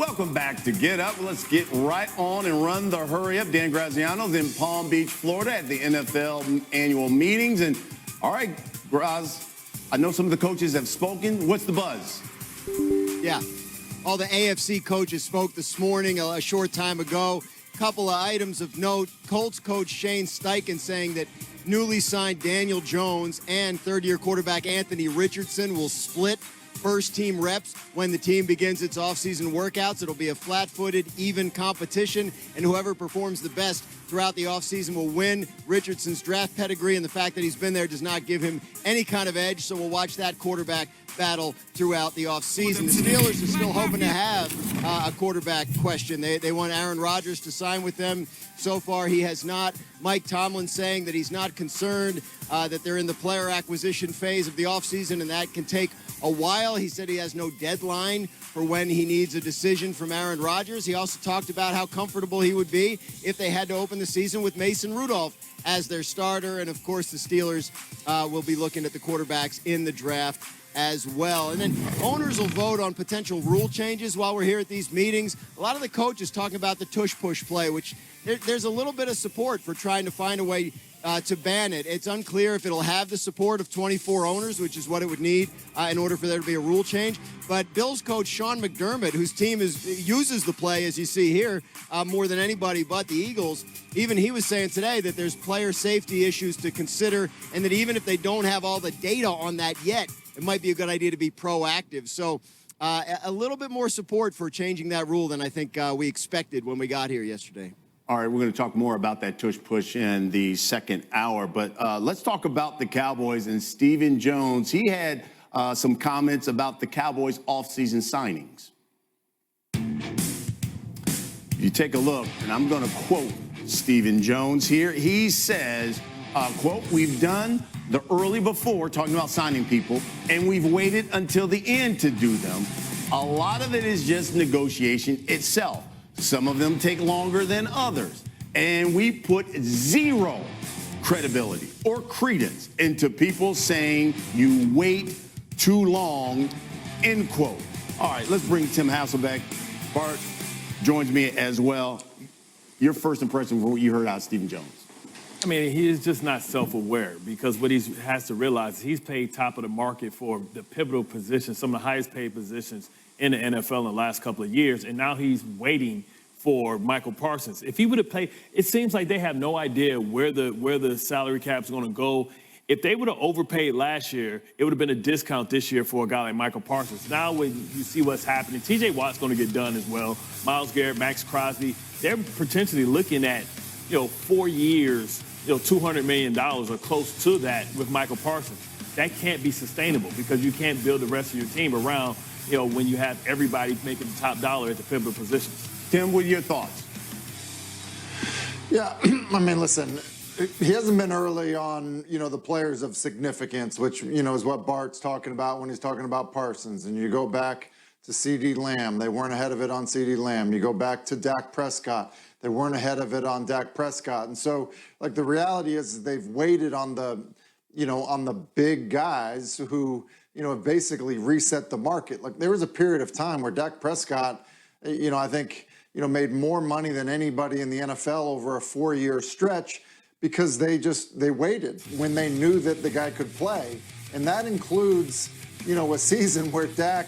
Welcome back to Get Up. Let's get right on and run the hurry up. Dan Graziano's in Palm Beach, Florida at the NFL annual meetings. And all right, Graz, I know some of the coaches have spoken. What's the buzz? Yeah, all the AFC coaches spoke this morning a short time ago. Couple of items of note. Colts coach Shane Steichen saying that newly signed Daniel Jones and third-year quarterback Anthony Richardson will split first-team reps when the team begins its offseason workouts. It'll be a flat-footed, even competition, and whoever performs the best throughout the offseason will win. Richardson's draft pedigree and the fact that he's been there does not give him any kind of edge, so we'll watch that quarterback battle throughout the offseason. The Steelers are still hoping to have a quarterback question. They want Aaron Rodgers to sign with them. So far, he has not. Mike Tomlin saying that he's not concerned that they're in the player acquisition phase of the offseason, and that can take a while. He said he has no deadline for when he needs a decision from Aaron Rodgers. He also talked about how comfortable he would be if they had to open the season with Mason Rudolph as their starter. And, of course, the Steelers will be looking at the quarterbacks in the draft as well. And then owners will vote on potential rule changes while we're here at these meetings. A lot of the coaches talking about the tush-push play, which there's a little bit of support for trying to find a way to ban it. It's unclear if it'll have the support of 24 owners, which is what it would need in order for there to be a rule change. But Bills coach Sean McDermott, whose team uses the play, as you see here, more than anybody but the Eagles, even he was saying today that there's player safety issues to consider, and that even if they don't have all the data on that yet, it might be a good idea to be proactive. So a little bit more support for changing that rule than I think we expected when we got here yesterday. All right, we're going to talk more about that tush-push in the second hour. But let's talk about the Cowboys and Stephen Jones. He had some comments about the Cowboys' offseason signings. You take a look, and I'm going to quote Stephen Jones here. He says, quote, "We've done the early before," talking about signing people, "and we've waited until the end to do them. A lot of it is just negotiation itself. Some of them take longer than others. And we put zero credibility or credence into people saying you wait too long," end quote. All right, let's bring Tim Hasselbeck. Bart joins me as well. Your first impression of what you heard out of Stephen Jones? I mean, he is just not self-aware, because what he has to realize is he's paid top of the market for the pivotal positions, some of the highest paid positions in the NFL in the last couple of years, and now he's waiting for Michael Parsons. If he would have paid, it seems like they have no idea where the salary cap is going to go. If they would have overpaid last year, it would have been a discount this year for a guy like Michael Parsons. Now when you see what's happening, T.J. Watt's going to get done as well. Myles Garrett, Max Crosby, they're potentially looking at 4 years, $200 million or close to that with Michael Parsons. That can't be sustainable, because you can't build the rest of your team around when you have everybody making the top dollar at the pivotal positions. Tim, what are your thoughts? Yeah, I mean, listen, he hasn't been early on, the players of significance, which, is what Bart's talking about when he's talking about Parsons. And you go back to CeeDee Lamb, they weren't ahead of it on CeeDee Lamb. You go back to Dak Prescott, they weren't ahead of it on Dak Prescott. And so, the reality is they've waited on the, on the big guys who, have basically reset the market. There was a period of time where Dak Prescott, I think, made more money than anybody in the NFL over a 4-year stretch, because they waited when they knew that the guy could play. And that includes, a season where Dak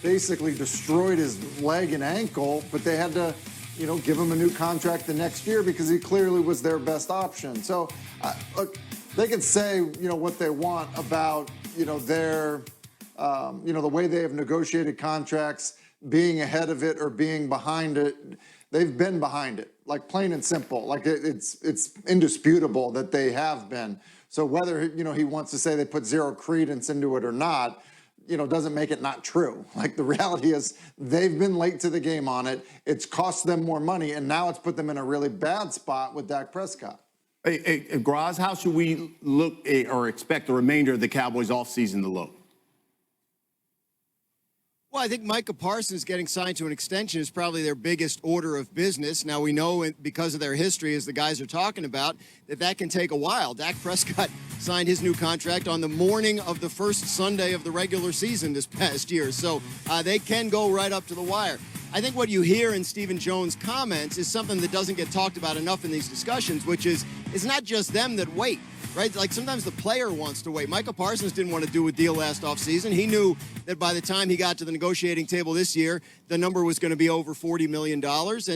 basically destroyed his leg and ankle, but they had to, give him a new contract the next year because he clearly was their best option. So, look, they can say, what they want about, their, the way they have negotiated contracts, being ahead of it or being behind it. They've been behind it, plain and simple. It's indisputable that they have been. So whether, he wants to say they put zero credence into it or not, doesn't make it not true. The reality is they've been late to the game on it. It's cost them more money, and now it's put them in a really bad spot with Dak Prescott. Hey, Graz, how should we look or expect the remainder of the Cowboys offseason to look? Well, I think Micah Parsons getting signed to an extension is probably their biggest order of business. Now, we know because of their history, as the guys are talking about, that can take a while. Dak Prescott signed his new contract on the morning of the first Sunday of the regular season this past year. So they can go right up to the wire. I think what you hear in Stephen Jones' comments is something that doesn't get talked about enough in these discussions, which is it's not just them that wait, right? Like sometimes the player wants to wait. Micah Parsons didn't want to do a deal last offseason. He knew that by the time he got to the negotiating table this year, the number was going to be over $40 million,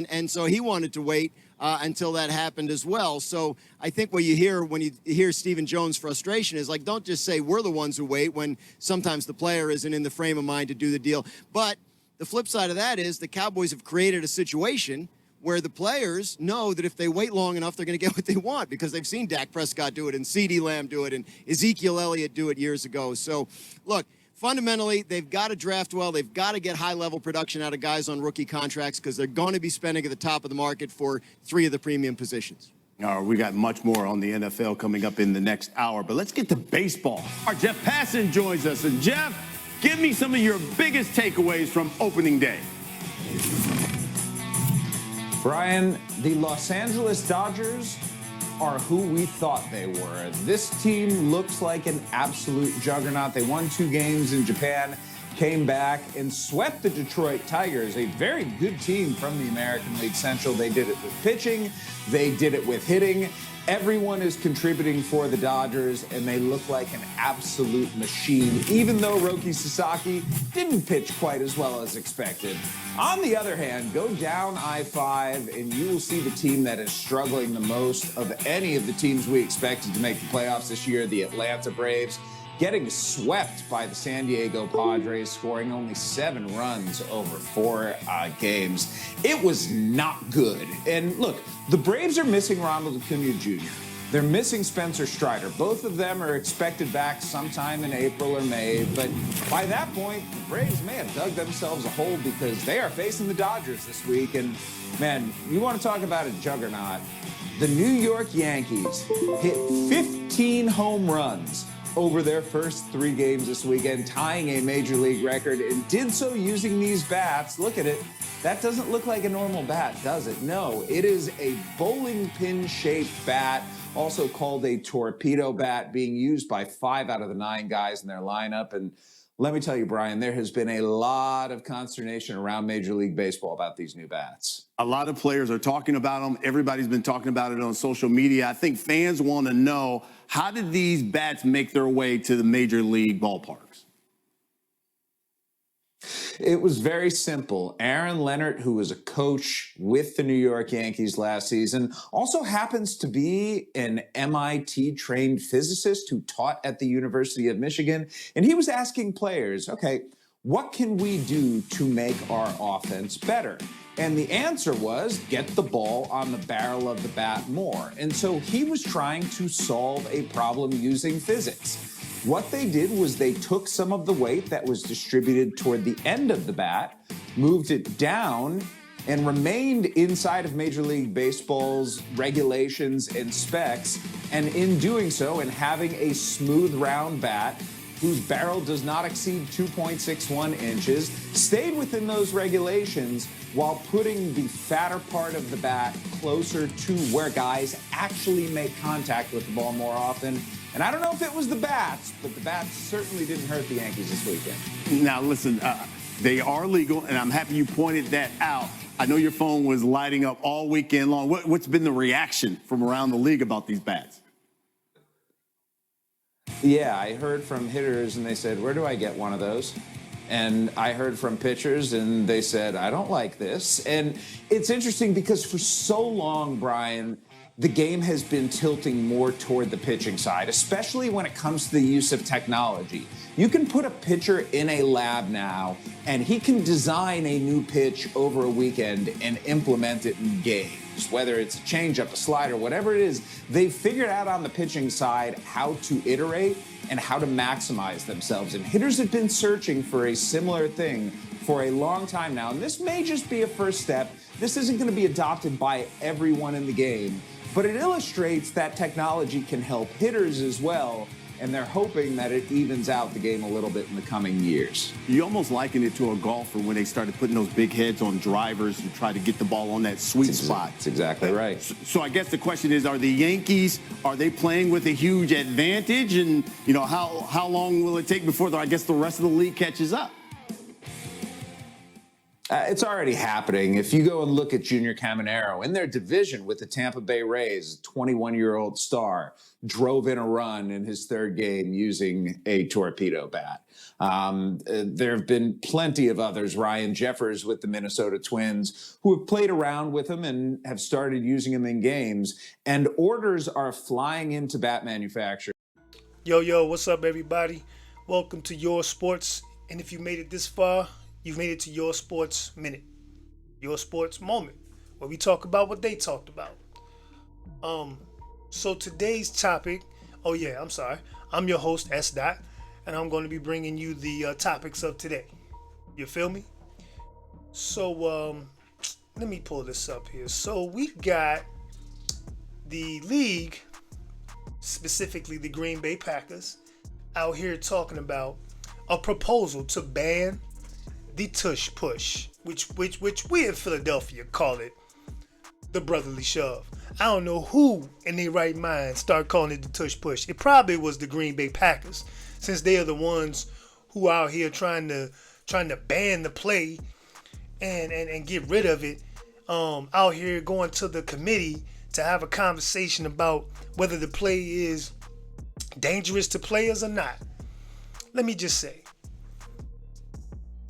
and so he wanted to wait until that happened as well. So I think what you hear when you hear Stephen Jones' frustration is like, don't just say we're the ones who wait when sometimes the player isn't in the frame of mind to do the deal. But the flip side of that is the Cowboys have created a situation where the players know that if they wait long enough, they're going to get what they want because they've seen Dak Prescott do it and CeeDee Lamb do it and Ezekiel Elliott do it years ago. So, look, fundamentally, they've got to draft well. They've got to get high-level production out of guys on rookie contracts because they're going to be spending at the top of the market for 3 of the premium positions. All right, we got much more on the NFL coming up in the next hour, but let's get to baseball. Our Jeff Passan joins us. And, Jeff, give me some of your biggest takeaways from opening day. Brian, the Los Angeles Dodgers are who we thought they were. This team looks like an absolute juggernaut. They won 2 games in Japan, came back and swept the Detroit Tigers, a very good team from the American League Central. They did it with pitching. They did it with hitting. Everyone is contributing for the Dodgers, and they look like an absolute machine, even though Roki Sasaki didn't pitch quite as well as expected. On the other hand, go down I-5, and you will see the team that is struggling the most of any of the teams we expected to make the playoffs this year, the Atlanta Braves, getting swept by the San Diego Padres, scoring only 7 runs over 4 games. It was not good. And look, the Braves are missing Ronald Acuna Jr. They're missing Spencer Strider. Both of them are expected back sometime in April or May. But by that point, the Braves may have dug themselves a hole because they are facing the Dodgers this week. And, man, you want to talk about a juggernaut. The New York Yankees hit 15 home runs over their first 3 games this weekend, tying a major league record, and did so using these bats. Look at it. That doesn't look like a normal bat, does it? No, it is a bowling pin-shaped bat, also called a torpedo bat, being used by 5 out of the 9 guys in their lineup. And let me tell you, Brian, there has been a lot of consternation around Major League Baseball about these new bats. A lot of players are talking about them. Everybody's been talking about it on social media. I think fans want to know, how did these bats make their way to the major league ballparks? It was very simple. Aaron Leonard, who was a coach with the New York Yankees last season, also happens to be an MIT-trained physicist who taught at the University of Michigan. And he was asking players, okay, what can we do to make our offense better? And the answer was get the ball on the barrel of the bat more. And so he was trying to solve a problem using physics. What they did was they took some of the weight that was distributed toward the end of the bat, moved it down, and remained inside of Major League Baseball's regulations and specs. And in doing so, and having a smooth round bat whose barrel does not exceed 2.61 inches, stayed within those regulations while putting the fatter part of the bat closer to where guys actually make contact with the ball more often. And I don't know if it was the bats, but the bats certainly didn't hurt the Yankees this weekend. Now, listen, they are legal, and I'm happy you pointed that out. I know your phone was lighting up all weekend long. What's been the reaction from around the league about these bats? Yeah, I heard from hitters, and they said, where do I get one of those? And I heard from pitchers, and they said, I don't like this. And it's interesting because for so long, Brian, the game has been tilting more toward the pitching side, especially when it comes to the use of technology. You can put a pitcher in a lab now, and he can design a new pitch over a weekend and implement it in games, whether it's a changeup, a slider, whatever it is. They've figured out on the pitching side how to iterate and how to maximize themselves. And hitters have been searching for a similar thing for a long time now. And this may just be a first step. This isn't going to be adopted by everyone in the game, but it illustrates that technology can help hitters as well. And they're hoping that it evens out the game a little bit in the coming years. You almost liken it to a golfer when they started putting those big heads on drivers to try to get the ball on that sweet spot. That's exactly right. So I guess the question is, are the Yankees, are they playing with a huge advantage? And, you know, how long will it take before, the rest of the league catches up? It's already happening. If you go and look at Junior Caminero in their division with the Tampa Bay Rays, 21-year-old star drove in a run in his third game using a torpedo bat. There have been plenty of others. Ryan Jeffers with the Minnesota Twins, who have played around with him and have started using him in games. And orders are flying into bat manufacturers. Yo, what's up, everybody? Welcome to Your Sports. And if you made it this far, you've made it to Your Sports Minute, Your Sports Moment, where we talk about what they talked about. So today's topic, I'm your host, S. Dot, and I'm going to be bringing you the topics of today. You feel me? So let me pull this up here. So we got the league, specifically the Green Bay Packers, out here talking about a proposal to ban the tush push, which we in Philadelphia call it the brotherly shove. I don't know who in their right mind start calling it the tush push. It probably was the Green Bay Packers, since they are the ones who out here trying to ban the play and get rid of it. Out here going to the committee to have a conversation about whether the play is dangerous to players or not. Let me just say,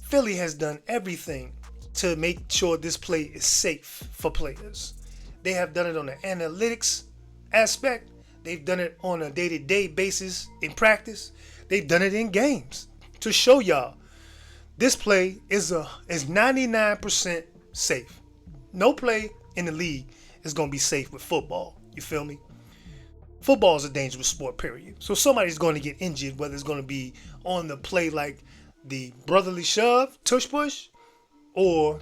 Philly has done everything to make sure this play is safe for players. They have done it on the analytics aspect. They've done it on a day-to-day basis in practice. They've done it in games to show y'all this play is 99% safe. No play in the league is going to be safe with football. You feel me? Football is a dangerous sport, period. So somebody's going to get injured, whether it's going to be on the play like the brotherly shove, tush push, or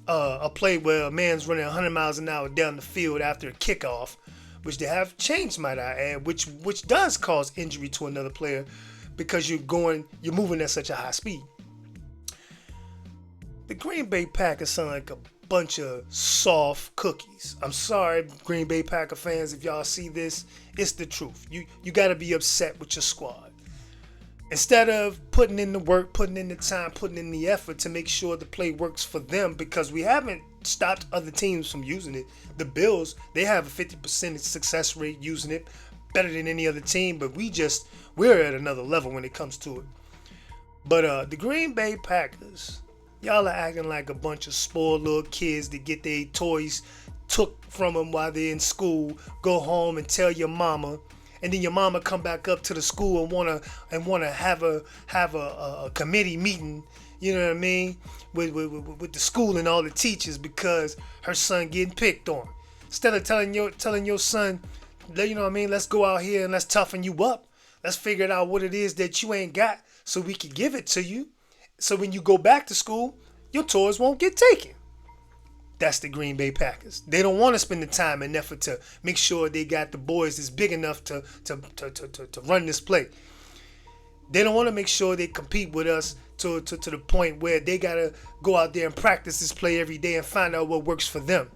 a play where a man's running 100 miles an hour down the field after a kickoff, which they have changed, might I add, which does cause injury to another player because you're moving at such a high speed. The Green Bay Packers sound like a bunch of soft cookies. I'm sorry, Green Bay Packer fans, if y'all see this, it's the truth. You got to be upset with your squad. Instead of putting in the work, putting in the time, putting in the effort to make sure the play works for them, because we haven't stopped other teams from using it. The Bills, they have a 50% success rate using it, better than any other team, but we're at another level when it comes to it. But the Green Bay Packers, y'all are acting like a bunch of spoiled little kids that get their toys took from them while they're in school, go home and tell your mama, and then your mama come back up to the school and wanna have a committee meeting, you know what I mean, with the school and all the teachers because her son getting picked on. Instead of telling your son, you know what I mean, let's go out here and let's toughen you up. Let's figure out what it is that you ain't got so we can give it to you. So when you go back to school, your toys won't get taken. That's the Green Bay Packers. They don't want to spend the time and effort to make sure they got the boys that's big enough to run this play. They don't want to make sure they compete with us to the point where they got to go out there and practice this play every day and find out what works for them.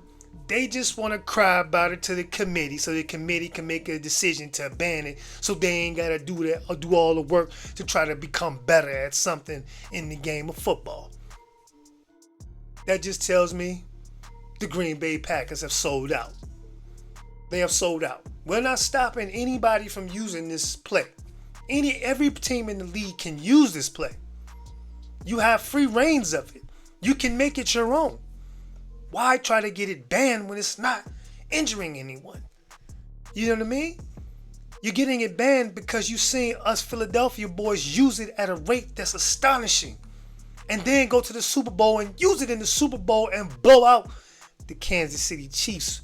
They just want to cry about it to the committee so the committee can make a decision to ban it so they ain't got to do that or do all the work to try to become better at something in the game of football. That just tells me the Green Bay Packers have sold out. They have sold out. We're not stopping anybody from using this play. Every team in the league can use this play. You have free reins of it. You can make it your own. Why try to get it banned when it's not injuring anyone? You know what I mean? You're getting it banned because you've seen us Philadelphia boys use it at a rate that's astonishing. And then go to the Super Bowl and use it in the Super Bowl and blow out the Kansas City Chiefs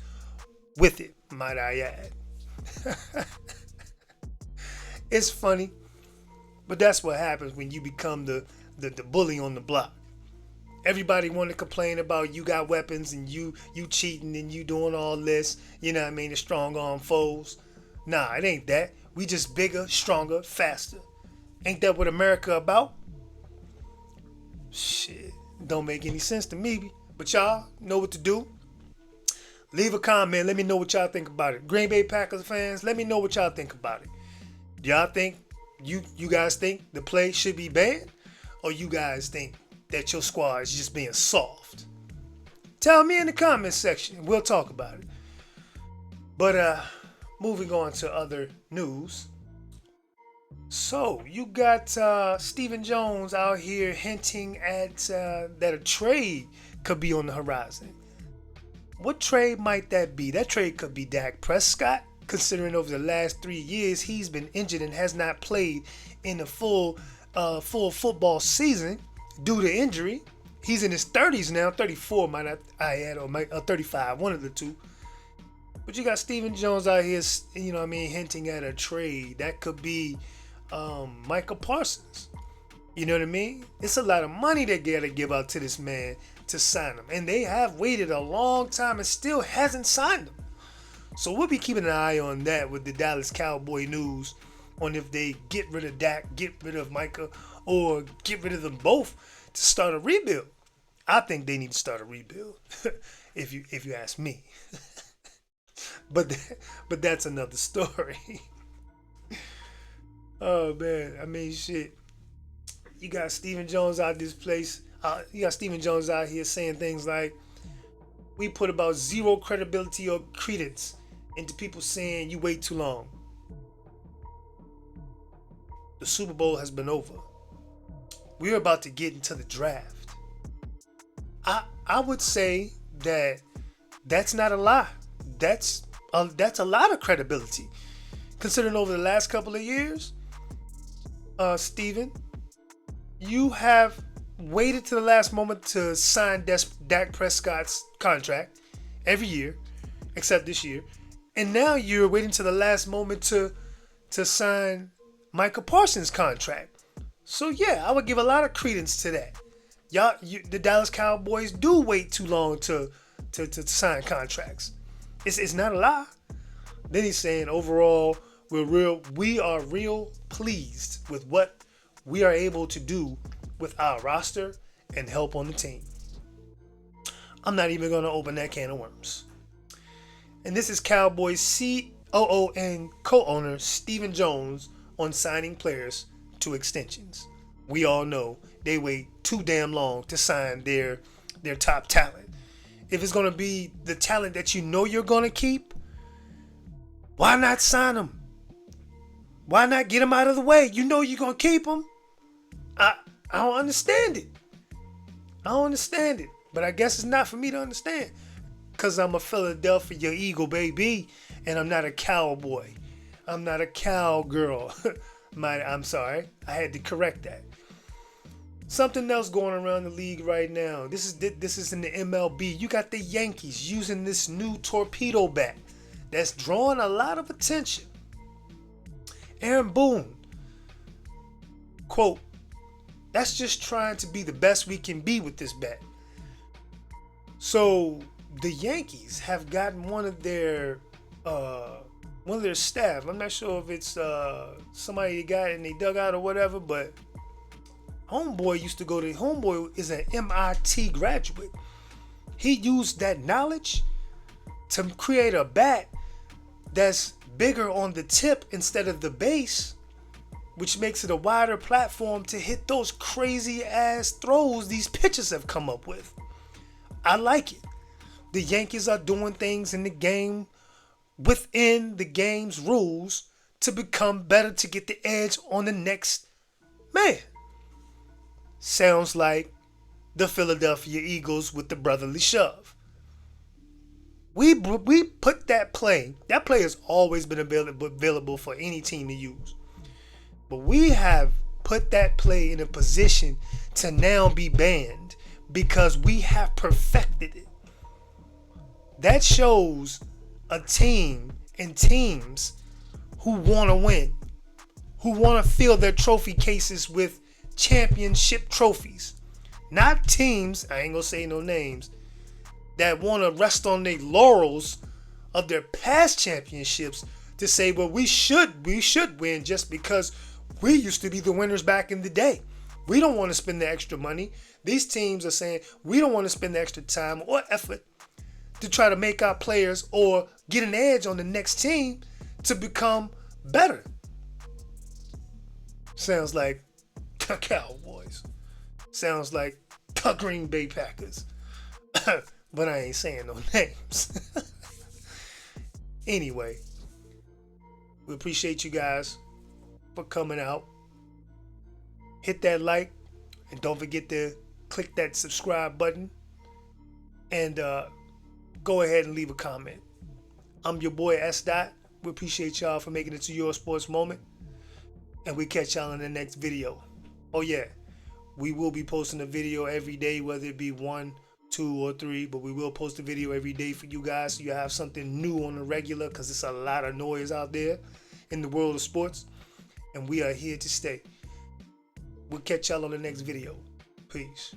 with it, might I add. It's funny, but that's what happens when you become the bully on the block. Everybody want to complain about you got weapons and you cheating and you doing all this, you know what I mean, the strong arm foes. Nah, it ain't that. We just bigger, stronger, faster. Ain't that what America about? Shit, don't make any sense to me. But y'all know what to do. Leave a comment. Let me know what y'all think about it. Green Bay Packers fans, let me know what y'all think about it. Do y'all think, you guys think the play should be banned? Or you guys think that your squad is just being soft? Tell me in the comments section. We'll talk about it. But moving on to other news. So you got Stephen Jones out here hinting at that a trade could be on the horizon. What trade might that be? That trade could be Dak Prescott, considering over the last 3 years he's been injured and has not played in a full football season due to injury. He's in his 30s now, 34 might I add, or 35, one of the two. But you got Stephen Jones out here, hinting at a trade. That could be Micah Parsons. You know what I mean? It's a lot of money they gotta give out to this man to sign him. And they have waited a long time and still hasn't signed him. So we'll be keeping an eye on that with the Dallas Cowboy news on if they get rid of Dak, get rid of Micah, or get rid of them both to start a rebuild. I think they need to start a rebuild, if you ask me. But that's another story. Oh man, I mean shit. You got Stephen Jones out this place. You got Stephen Jones out here saying things like, "We put about zero credibility or credence into people saying you wait too long. The Super Bowl has been over. We're about to get into the draft." I would say that's not a lie. That's a lot of credibility, considering over the last couple of years, Steven, you have waited to the last moment to sign Dak Prescott's contract every year, except this year, and now you're waiting to the last moment to sign Micah Parsons' contract. So yeah, I would give a lot of credence to that. The Dallas Cowboys do wait too long to sign contracts. It's not a lie. Then he's saying overall we are real pleased with what we are able to do with our roster and help on the team. I'm not even going to open that can of worms. And this is Cowboys COO and co-owner Stephen Jones on signing players to extensions. We all know they wait too damn long to sign their top talent. If it's going to be the talent that you know you're going to keep, why not sign them? Why not get them out of the way? You know you're going to keep them. I don't understand it. But I guess it's not for me to understand, because I'm a Philadelphia Eagle, baby, and I'm not a cowboy. I'm not a cowgirl. I'm sorry. I had to correct that. Something else going around the league right now. This is in the MLB. You got the Yankees using this new torpedo bat that's drawing a lot of attention. Aaron Boone, quote, "That's just trying to be the best we can be with this bat." So the Yankees have gotten one of their staff. I'm not sure if it's somebody they got in their dugout or whatever, but Homeboy is an MIT graduate. He used that knowledge to create a bat that's bigger on the tip instead of the base, which makes it a wider platform to hit those crazy ass throws these pitchers have come up with. I like it. The Yankees are doing things in the game within the game's rules to become better, to get the edge on the next man. Sounds like the Philadelphia Eagles with the brotherly shove. We put that play. That play has always been available for any team to use. But we have put that play in a position to now be banned because we have perfected it. That shows a team and teams who want to win, who want to fill their trophy cases with championship trophies. Not teams, I ain't gonna say no names, that want to rest on their laurels of their past championships to say, well, we should win just because we used to be the winners back in the day. We don't want to spend the extra money. These teams are saying we don't want to spend the extra time or effort to try to make our players or get an edge on the next team to become better. Sounds like the Cowboys. Sounds like the Green Bay Packers. But I ain't saying no names. Anyway, we appreciate you guys for coming out. Hit that like, and don't forget to click that subscribe button. And go ahead and leave a comment. I'm your boy S. Dot. We appreciate y'all for making it to your sports moment. And we catch y'all in the next video. Oh yeah, we will be posting a video every day, whether it be 1, 2, or 3, but we will post a video every day for you guys so you have something new on the regular, because it's a lot of noise out there in the world of sports, and we are here to stay. We'll catch y'all on the next video. Peace.